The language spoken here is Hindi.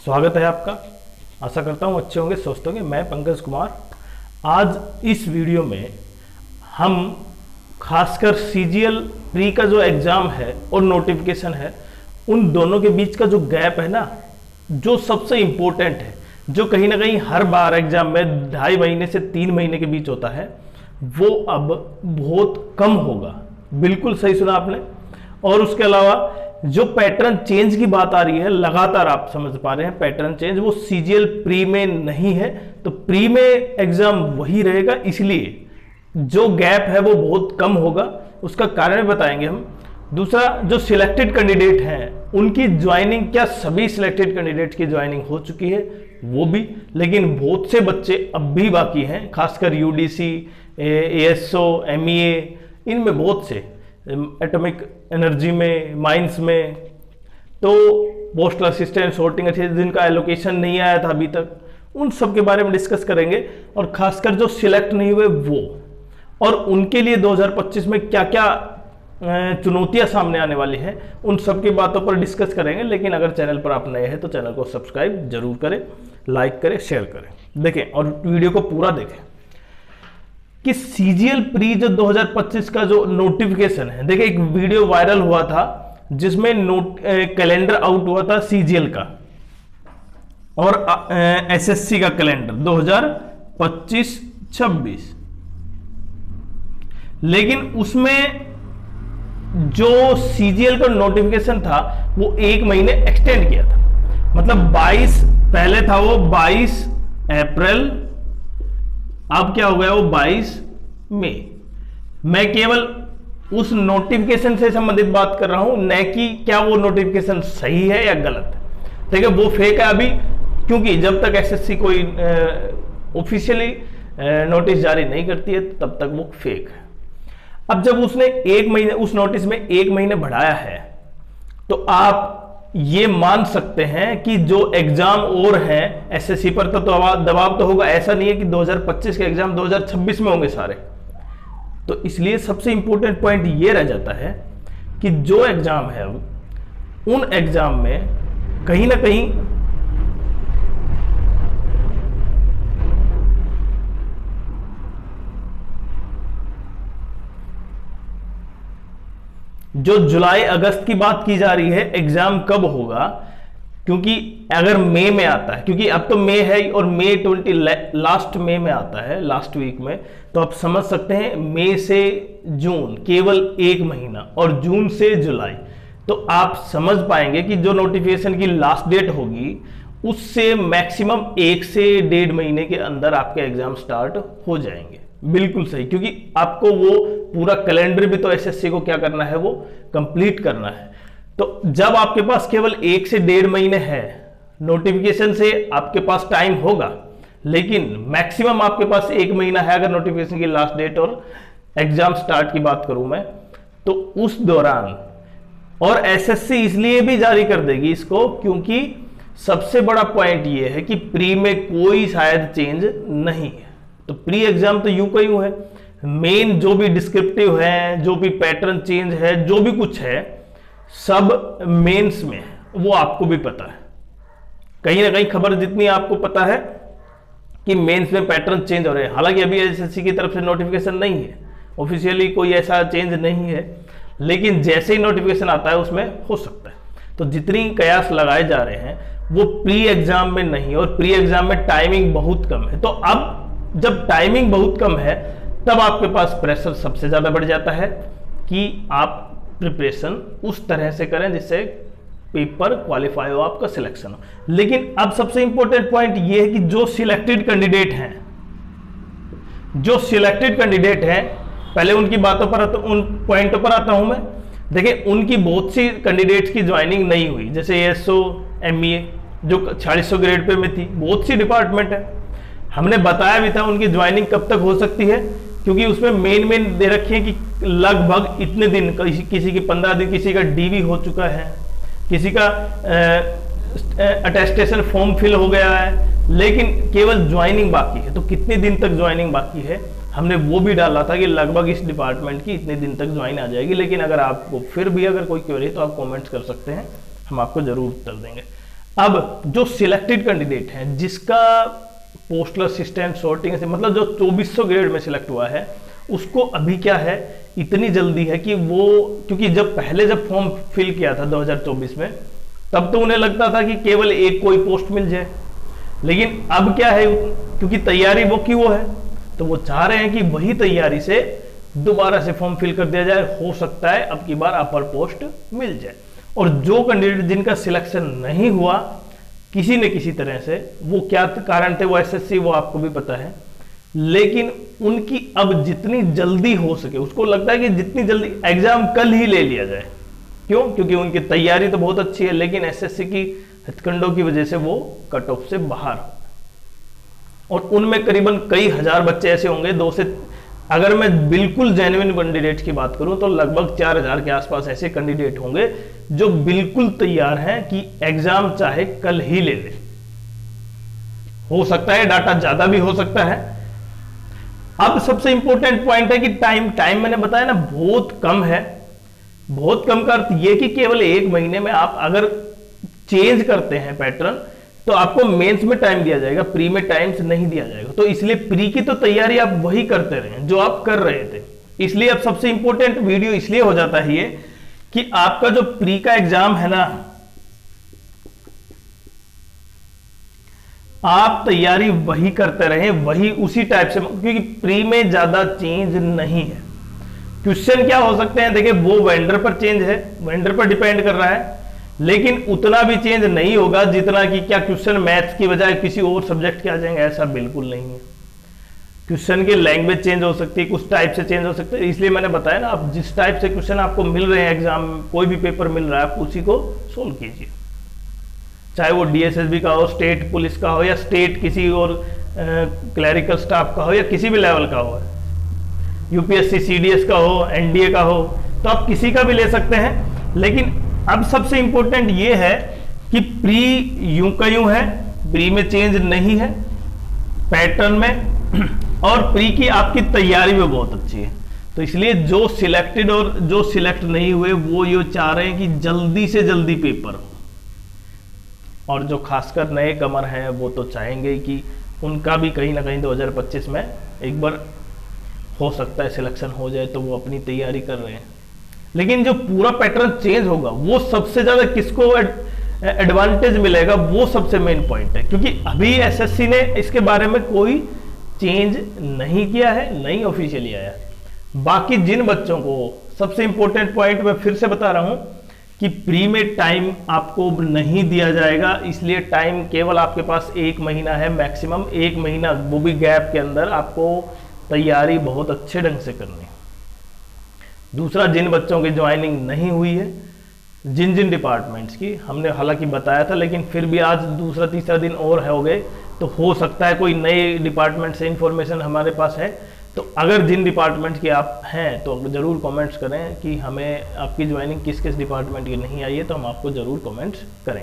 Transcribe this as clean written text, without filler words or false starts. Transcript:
स्वागत है आपका। आशा करता हूँ अच्छे होंगे, स्वस्थ होंगे। मैं पंकज कुमार। आज इस वीडियो में हम खासकर सीजीएल प्री का जो एग्ज़ाम है और नोटिफिकेशन है, उन दोनों के बीच का जो गैप है ना, जो सबसे इम्पोर्टेंट है, जो कहीं ना कहीं हर बार एग्जाम में 2.5 महीने से 3 महीने के बीच होता है, वो अब बहुत कम होगा। बिल्कुल सही सुना आपने। और उसके अलावा जो पैटर्न चेंज की बात आ रही है, लगातार आप समझ पा रहे हैं पैटर्न चेंज, वो सीजीएल प्री में नहीं है। तो प्री में एग्जाम वही रहेगा, इसलिए जो गैप है वो बहुत कम होगा। उसका कारण बताएंगे हम। दूसरा, जो सिलेक्टेड कैंडिडेट हैं उनकी ज्वाइनिंग, क्या सभी सिलेक्टेड कैंडिडेट की ज्वाइनिंग हो चुकी है, वो भी, लेकिन बहुत से बच्चे अब भी बाकी हैं, खासकर यूडीसी, एएसओ, एमईए, इनमें बहुत से, एटॉमिक एनर्जी में, माइंस में, तो पोस्टल असिस्टेंट, सॉर्टिंग असिस्टेंट, जिनका एलोकेशन नहीं आया था अभी तक, उन सब के बारे में डिस्कस करेंगे। और खासकर जो सिलेक्ट नहीं हुए वो, और उनके लिए 2025 में क्या क्या चुनौतियां सामने आने वाली हैं, उन सब की बातों पर डिस्कस करेंगे। लेकिन अगर चैनल पर आप नए हैं तो चैनल को सब्सक्राइब जरूर करें, लाइक करें, शेयर करें, देखें और वीडियो को पूरा देखें कि सीजीएल प्री जो 2025 का जो नोटिफिकेशन है, देखिए एक वीडियो वायरल हुआ था जिसमें कैलेंडर आउट हुआ था सीजीएल का और एसएससी का कैलेंडर 2025-26, लेकिन उसमें जो सीजीएल का नोटिफिकेशन था वो 1 महीने एक्सटेंड किया था। मतलब 22 पहले था, वो 22 अप्रैल, अब क्या हो गया, वो 22 मई। मैं केवल उस नोटिफिकेशन से संबंधित बात कर रहा हूं, न कि क्या वो नोटिफिकेशन सही है या गलत है। ठीक है, वो फेक है अभी, क्योंकि जब तक एसएससी कोई ऑफिशियली नोटिस जारी नहीं करती है तब तक वो फेक है। अब जब उसने 1 महीने, उस नोटिस में 1 महीने बढ़ाया है, तो आप ये मान सकते हैं कि जो एग्जाम और हैं एसएससी पर तो दबाव तो होगा। ऐसा नहीं है कि 2025 के एग्जाम 2026 में होंगे सारे। तो इसलिए सबसे इंपॉर्टेंट पॉइंट ये रह जाता है कि जो एग्जाम है उन एग्जाम में कहीं ना कहीं जो जुलाई अगस्त की बात की जा रही है, एग्जाम कब होगा, क्योंकि अगर मई में आता है, क्योंकि अब तो मई है और मई 20 लास्ट मई में आता है, लास्ट वीक में, तो आप समझ सकते हैं मई से जून केवल 1 महीना और जून से जुलाई। तो आप समझ पाएंगे कि जो नोटिफिकेशन की लास्ट डेट होगी उससे मैक्सिमम 1 से 1.5 महीने के अंदर आपके एग्जाम स्टार्ट हो जाएंगे। बिल्कुल सही, क्योंकि आपको वो पूरा कैलेंडर भी तो एसएससी को क्या करना है, वो कंप्लीट करना है। तो जब आपके पास केवल 1 से 1.5 महीने है, नोटिफिकेशन से आपके पास टाइम होगा, लेकिन मैक्सिमम आपके पास 1 महीना है अगर नोटिफिकेशन की लास्ट डेट और एग्जाम स्टार्ट की बात करूं मैं, तो उस दौरान, और एसएससी इसलिए भी जारी कर देगी इसको क्योंकि सबसे बड़ा पॉइंट ये है कि प्री में कोई शायद चेंज नहीं है। तो प्री एग्जाम तो यूं का यूं है, मेन जो भी डिस्क्रिप्टिव है, जो भी पैटर्न चेंज है, जो भी कुछ है, सब मेंस में, वो आपको भी पता है। कहीं ना कहीं खबर जितनी आपको पता है कि मेंस में पैटर्न चेंज हो रहे हैं। हालांकि अभी एसएससी की तरफ से नोटिफिकेशन नहीं है, ऑफिशियली कोई ऐसा चेंज नहीं है, लेकिन जैसे ही नोटिफिकेशन आता है उसमें हो सकता है। तो जितनी कयास लगाए जा रहे हैं वो प्री एग्जाम में नहीं, और प्री एग्जाम में टाइमिंग बहुत कम है। तो अब जब टाइमिंग बहुत कम है तब आपके पास प्रेशर सबसे ज्यादा बढ़ जाता है कि आप प्रिपरेशन उस तरह से करें जिससे पेपर क्वालिफाई हो, आपका सिलेक्शन हो। लेकिन अब सबसे इंपॉर्टेंट पॉइंट ये है कि जो सिलेक्टेड कैंडिडेट हैं, पहले उनकी बातों पर उन पॉइंटों पर आता हूं मैं। देखिए, उनकी बहुत सी कैंडिडेट्स की ज्वाइनिंग नहीं हुई, जैसे एएसओ, एमईए जो 4600 ग्रेड पे में थी, बहुत सी डिपार्टमेंट है। हमने बताया भी था उनकी ज्वाइनिंग कब तक हो सकती है, क्योंकि उसमें मेन दे रखी है कि लगभग इतने दिन, किसी की 15 दिन, किसी का डीवी हो चुका है, किसी का अटेस्टेशन फॉर्म फिल हो गया है, लेकिन केवल ज्वाइनिंग बाकी है। तो कितने दिन तक ज्वाइनिंग बाकी है, हमने वो भी डाला था कि लगभग इस डिपार्टमेंट की इतने दिन तक ज्वाइन आ जाएगी। लेकिन अगर आपको फिर भी अगर कोई क्वेरी तो आप कमेंट्स कर सकते हैं, हम आपको जरूर उत्तर देंगे। अब जो सिलेक्टेड कैंडिडेट हैं, जिसका पोस्टल असिस्टेंट सॉर्टिंग से मतलब जो 2400 ग्रेड में सिलेक्ट हुआ है, उसको अभी क्या है, इतनी जल्दी है कि वो, क्योंकि जब फॉर्म फिल किया था 2024 में, तब तो उन्हें लगता था कि केवल एक कोई पोस्ट मिल जाए, लेकिन अब क्या है, क्योंकि तैयारी वो की वो है, तो वो चाह रहे हैं कि वही तैयारी से दोबारा से फॉर्म फिल कर दिया जाए, हो सकता है अब की बार अपर पोस्ट मिल जाए। और जो कैंडिडेट जिनका सिलेक्शन नहीं हुआ किसी न किसी तरह से, वो क्या कारण थे, वो एसएससी, वो आपको भी पता है, लेकिन उनकी अब जितनी जल्दी हो सके, उसको लगता है कि जितनी जल्दी एग्जाम कल ही ले लिया जाए। क्यों? क्योंकि उनकी तैयारी तो बहुत अच्छी है, लेकिन एसएससी की हथकंडों की वजह से वो कट ऑफ से बाहर, और उनमें करीबन कई हजार बच्चे ऐसे होंगे, अगर मैं बिल्कुल जेन्युइन कैंडिडेट की बात करूं तो लगभग 4000 के आसपास ऐसे कैंडिडेट होंगे जो बिल्कुल तैयार हैं कि एग्जाम चाहे कल ही ले ले। हो सकता है डाटा ज्यादा भी हो सकता है। अब सबसे इंपॉर्टेंट पॉइंट है कि टाइम मैंने बताया ना, बहुत कम है। बहुत कम का अर्थ यह कि केवल 1 महीने में आप अगर चेंज करते हैं पैटर्न, तो आपको मेंस में टाइम दिया जाएगा, प्री में टाइम्स नहीं दिया जाएगा। तो इसलिए प्री की तो तैयारी आप वही करते रहे जो आप कर रहे थे। इसलिए अब सबसे इंपॉर्टेंट वीडियो इसलिए हो जाता है ये कि आपका जो प्री का एग्जाम है ना, आप तैयारी वही करते रहे, वही उसी टाइप से, क्योंकि प्री में ज्यादा चेंज नहीं है। क्वेश्चन क्या हो सकते हैं, देखिए वो वेंडर पर चेंज है, वेंडर पर डिपेंड कर रहा है, लेकिन उतना भी चेंज नहीं होगा जितना कि क्या क्वेश्चन मैथ्स की बजाय किसी और सब्जेक्ट के आ जाएंगे, ऐसा बिल्कुल नहीं है। क्वेश्चन की लैंग्वेज चेंज हो सकती है, कुछ टाइप से चेंज हो सकते हैं। इसलिए मैंने बताया ना, आप जिस टाइप से क्वेश्चन आपको मिल रहे हैं एग्जाम में, कोई भी पेपर मिल रहा है, आप उसी को सोल्व कीजिए, चाहे वो डीएसएसबी का हो, स्टेट पुलिस का हो, या स्टेट किसी और क्लरिकल स्टाफ का हो, या किसी भी लेवल का हो, यूपीएससी सीडीएस का हो, एनडीए का हो, तो आप किसी का भी ले सकते हैं। लेकिन अब सबसे इंपॉर्टेंट ये है कि प्री यूं का यूं है, प्री में चेंज नहीं है पैटर्न में, और प्री की आपकी तैयारी में बहुत अच्छी है। तो इसलिए जो सिलेक्टेड और जो सिलेक्ट नहीं हुए वो ये चाह रहे हैं कि जल्दी से जल्दी पेपर हो, और जो खासकर नए कमर हैं वो तो चाहेंगे कि उनका भी कहीं ना कहीं 2025 में एक बार हो सकता है सिलेक्शन हो जाए, तो वो अपनी तैयारी कर रहे हैं। लेकिन जो पूरा पैटर्न चेंज होगा, वो सबसे ज्यादा किसको एडवांटेज मिलेगा, वो सबसे मेन पॉइंट है, क्योंकि अभी एसएससी ने इसके बारे में कोई चेंज नहीं किया है, नहीं ऑफिशियली आया। बाकी जिन बच्चों को, सबसे इंपॉर्टेंट पॉइंट मैं फिर से बता रहा हूं कि प्री में टाइम आपको नहीं दिया जाएगा, इसलिए टाइम केवल आपके पास 1 महीना है, मैक्सिमम 1 महीना, वो भी गैप के अंदर आपको तैयारी बहुत अच्छे ढंग से करनी है। दूसरा, जिन बच्चों की ज्वाइनिंग नहीं हुई है, जिन जिन डिपार्टमेंट्स की हमने हालांकि बताया था, लेकिन फिर भी आज दूसरा तीसरा दिन और हो गए, तो हो सकता है कोई नए डिपार्टमेंट से इंफॉर्मेशन हमारे पास है। तो अगर जिन डिपार्टमेंट के आप हैं तो जरूर कमेंट्स करें कि हमें आपकी ज्वाइनिंग किस किस डिपार्टमेंट की नहीं आई है, तो हम आपको जरूर कमेंट्स करेंगे।